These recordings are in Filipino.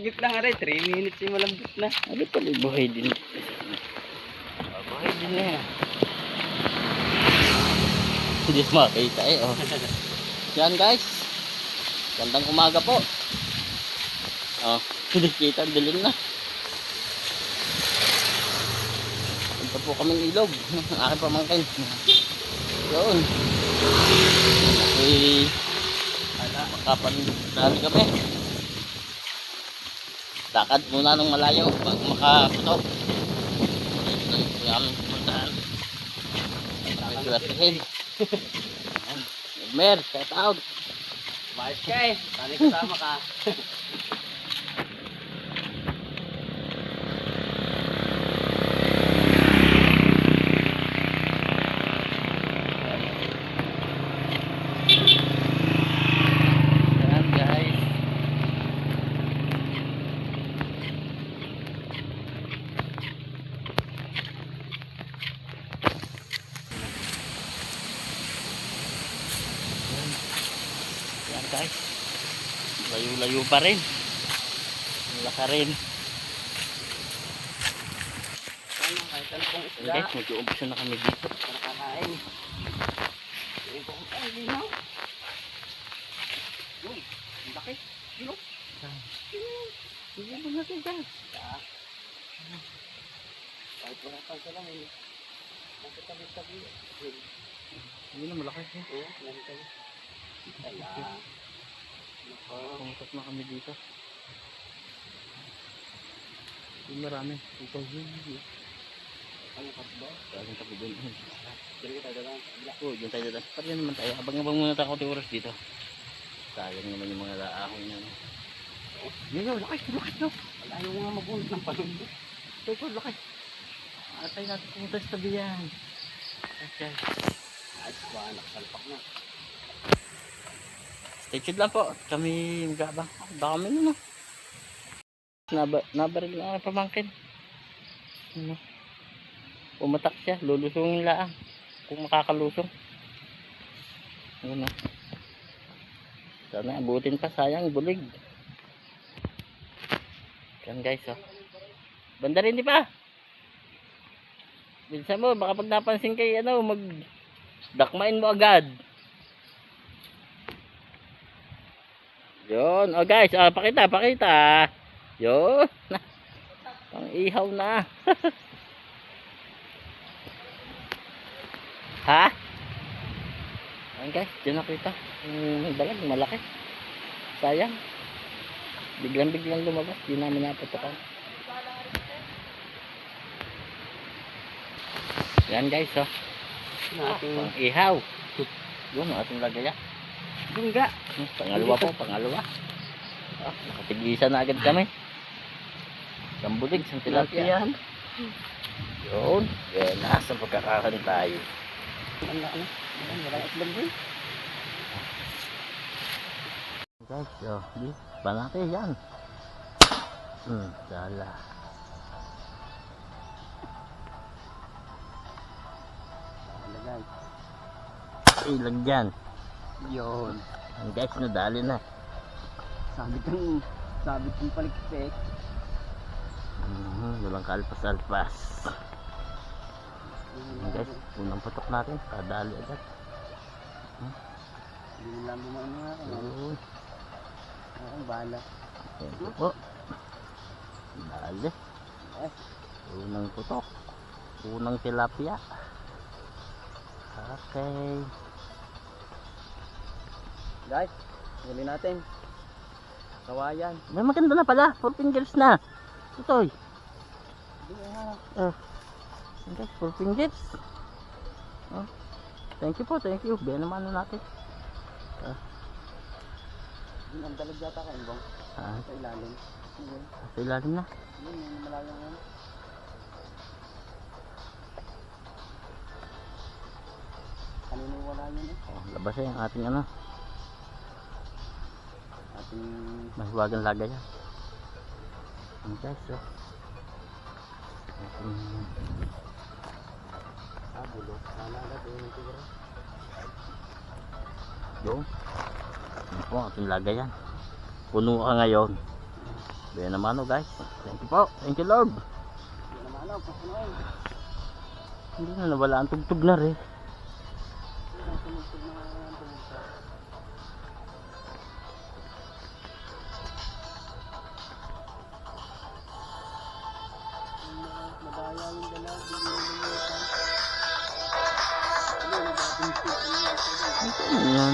malambot lang aray. 3 minutes yung malambot na. Ano pala buhay din? Buhay din na yan. Hindi makita eh. Oh. Yan guys. Gandang umaga po. Oh, hindi kita, dilim na. Punta po kaming ilog. Ang aking pamangkin. Yun. Okay. Makapan dami kami. Lakad muna ng malayo pag makaputok. Ito yung aming pumuntahan. Swertehin. Mer, shout out. Bayad ka eh. Sana kasama ka. Yan guys. Yan guys. Layo-layo pa rin. Laka rin. Ano, kahit ano pong Yan isda. guys, mag-uumpisa na kami dito. Nakakain. Yung kung ay, linaw. Uy, ang laki. Sino? Hindi mo natin guys. Kahit wala pa sila lang. Nasa tabi-tabi. Hindi na malaki. Oo, nandito. Kaya. Pumunta na kami dito. Yung marami. Ito yun. Ano ka ba? Galing tabi doon. Dili tayo lang. Oo, dyan tayo dito. Parang naman tayo. Abang-abang muna tayo konti oras dito. Sayang naman yung mga laahon niya. Yan yun, laki. No? Wala yung mga mabunod ng palundo. Ito, laki. Atay natin pumunta sa tabi yan. Okay. Ay, nakasalpak na. Stay tuned lang po. Kami magabang. Baka kami na. Nabaril na ang pamangkin. Ano? Pumatak siya. Lulusungin laang. Kung makakalusong. Ano? Sana abutin pa. Sayang. Bulig. Yan guys. Oh. Banda rin di pa. Bilsa mo. Baka pag napansin kay ano. Dakmain mo agad. Yun. Oh guys, pakita. Yun. Pang ihaw na. Ha? Ayan guys, dyan nakita. Yung dalag, malaki. Sayang. Biglang lumabas. Di namin naputokan. Yan guys, oh. Pang ihaw. Yun, ating lagaya. Bungga. Pangalawa po, pangalawa. Nakatigisa na agad kami. Sambulig, isang tilapia. Yun. Yan, nasa pagkakakan tayo. Ano? Wala islam din. Guys, di pa natin yan. Dala. Ano guys? Ilag dyan. Yun. Ang guys, nadali na. Sabit kong palikpik. Walang kalpas-alpas. Guys, unang putok natin. Kadali agad. Hindi lang bumain nga ako. Yun. Oo, bala. Ito po. Dali. Unang putok. Unang tilapia. Okay. Guys, huli natin. Kawayan. May maganda na pala. 4 fingers na. Ito. Okay, 4 fingers. Thank you po, thank you. Biyan naman na natin. Yun ang dalag yata kayo bang? Sa ilalim. Yun. Sa ilalim na. Yun, yung malayang yun. Kanina wala yun eh. Labas yung ating ano. Ating... Mahiwagang lagay yan. Okay, so. Bulo. Nalala doon yung tigre. Doon. Ano po, ating lagay yan. Puno ka ngayon. Bien naman o guys. Thank you po. Thank you Lord. Yan naman ako, pasunoy. Hindi na nawala ang tugtog na rin. Yan, tumugtog na nga yan, tumugtog. Madaya yung dalag, bigyan mo yung dalag. Ano, nag-abinsip ano yung dalag. Ano yan? Ano yan?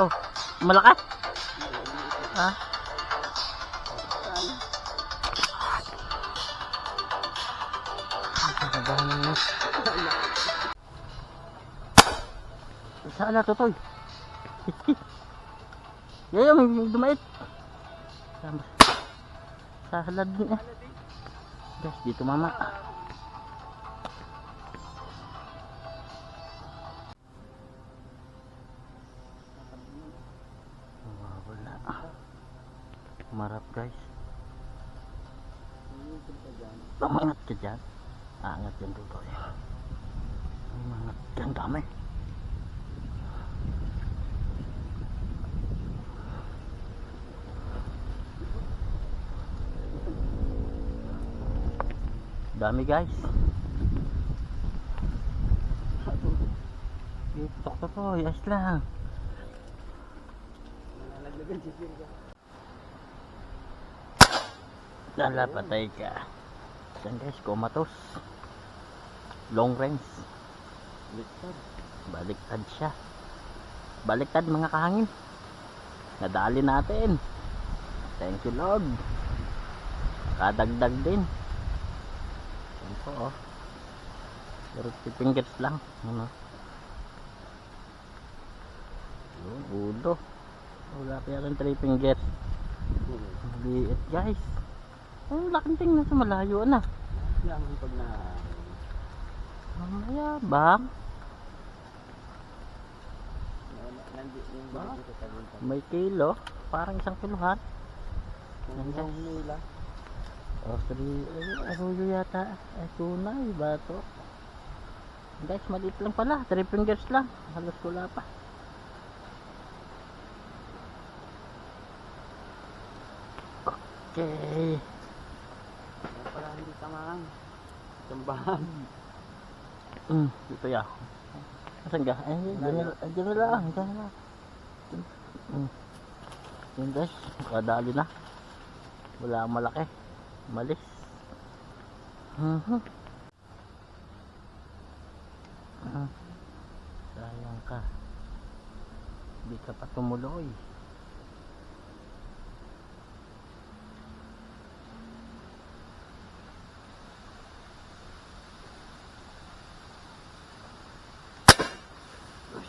Oh, malakas? Ha? Saan to toy? Yayo, may dumait. Sa halad din eh. Guys, dito mama. Wala. Marap guys. Mangat ka dyan. Angat dyan dito. Mangat dyan dami. Dami guys. Tok to to, ayos lang. Nalaglagan si Sirga. Lala, patay ka. Yan guys, comatose. Long range. Baliktad. Baliktad siya. Baliktad mga kahangin. Nadali natin. Thank you Lord. Kadagdag din. Yan po oh. 30 fingers lang. Ano? Yun, ulo. Wala pa yan 3 fingers. Maliit guys. Ang laking tingnan sa malayo na. Yaman pag na... Mamaya bang? May kilo. Parang 1 kilohan. Yan guys. nila. O 3. Arroyo yata. Ay tunay. Bato. Guys, maliit lang pala. 3 fingers lang. Halos wala pa. Okay. Para hindi tamaan. Tambahan. Ito ya. Asan ka? Ay, dyan na lang. Dyan na lang. Yun guys. Kadali na. Wala malaki. Malis. Sayang ka. Hindi ka pa tumuloy.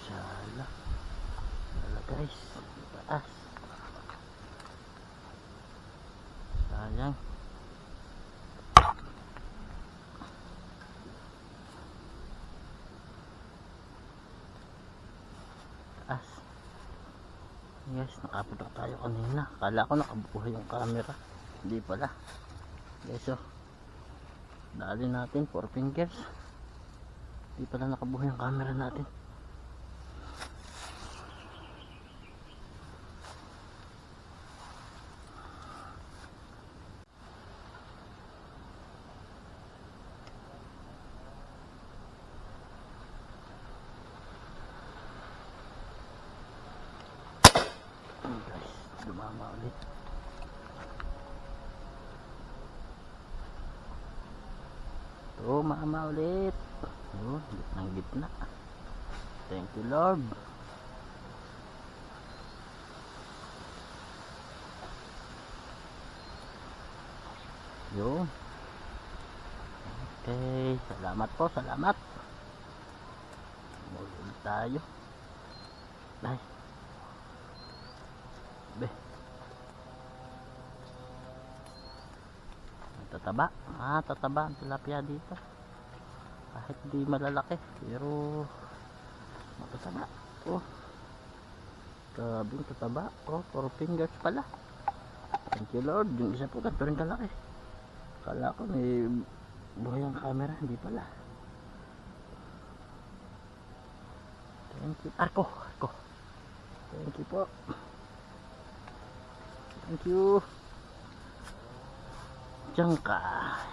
Sala. Sala guys. Taas. Sayang. Taas. Guys, nakapunta tayo kanina. Kala ko nakabuhay yung camera. Hindi pala. Guys, oh. Dali natin 4 fingers. Hindi pala nakabuhay yung camera natin. Guys, dumama ulit. Dumama ulit. Yun, gitnang gitna. Thank you Lord. Yun. Okay, salamat po, salamat. Muli tayo. Ay. Be. Tataba. Tataba ang tilapia dito. Kahit di malalaki, pero matataba. Oh, grabing tataba. Oh, 4 fingers pala. Thank you Lord. Yung isa po ganito rin kalaki. Kala ko may buhay ang camera, hindi pala. Thank you. Arko. Thank you po. Thank you. Diyan ka.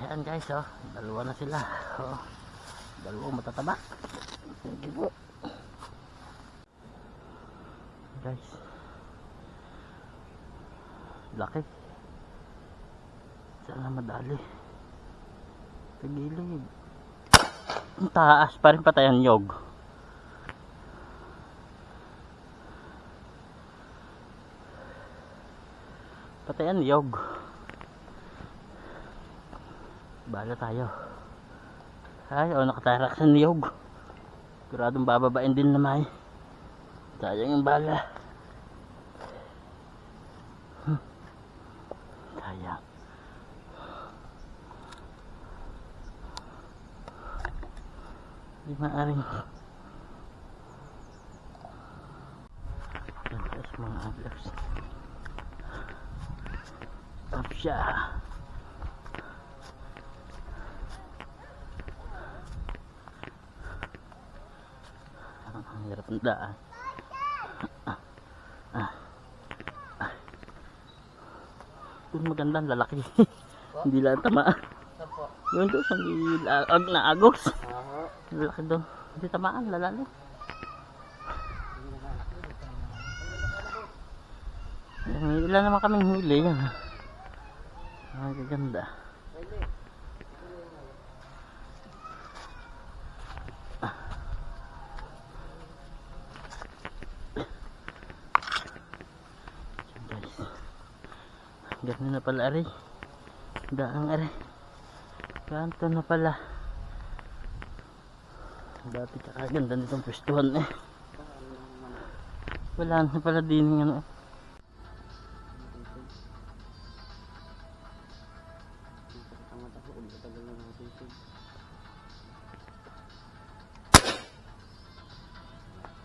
Yan guys, oh. Dalawa na sila. Oh. Dalawang matataba. Thank you po. Guys. Laki. Sana madali. Tagilid. Ang taas pa rin patayan nyog. Patayan nyog. Bala tayo. Ay, nakatarak sa niyog. Guradong bababain din na may. Sayang yung bala. Sayang. Hindi maaring. Yan guys, mga anglers. Up siya. Ang hirap ang daan. Doon magandang lalaki. Hindi lang tamaan. Yun doon, hindi na agos. Lalaki doon. Hindi tamaan, lalaki. Ilan naman kaming huli yan. Ang gaganda. Ganun na pala aray. Daang aray. Kanto na pala. Dati kakaganda nitong pwestuhan eh. Wala na pala din ano eh.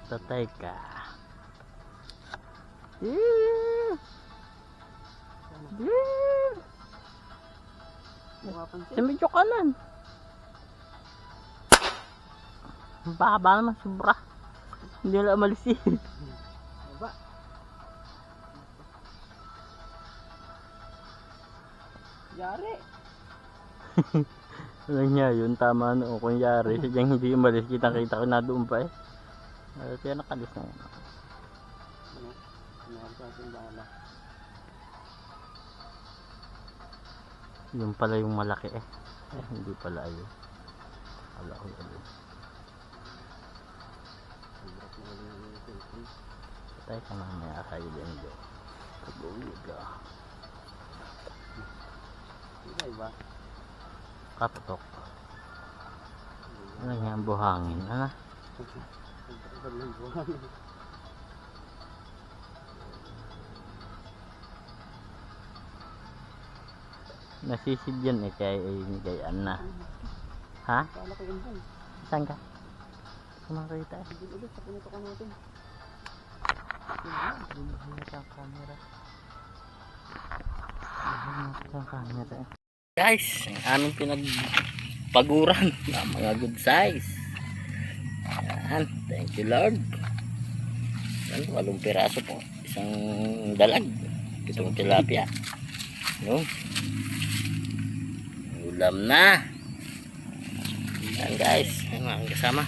Tatay ka. Sa medyo kanan. Baba naman sobra. Hindi na umalis eh. Baba. Yari. Alam niya yun, tama no. Kung yari, sadyang hindi umalis. Kita-kita ko na doon pa eh. Kaya nakalis na yun. Yung pala yung malaki eh. Hindi pala ayun. Wala ko yun. Patay ka mamaya kayo din doon. Pag-uwi ka. Iba. Kaputok. Ano nga ang buhangin? Ano? Nasisid yan eh kaya inigayaan na. Ha? Kala ko yung bong. Saan ka? Kumakita eh. Hindi ulit sa pinutukan natin. Bumahanap ang camera. Bumahanap ang camera eh. Guys, ang aming pinagpaguran na mga good size. Yan, thank you Lord. Yan, 8 piraso po. Isang dalag. Itong tilapia. No? Ulam na. Yan guys, yung mga kasama.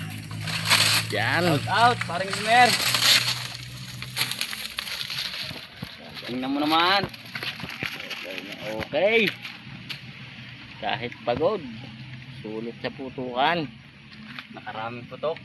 Yan. Out, paring Mer. Tingnan mo naman. Okay. Kahit pagod, sulit sa putukan. Nakaraming putok.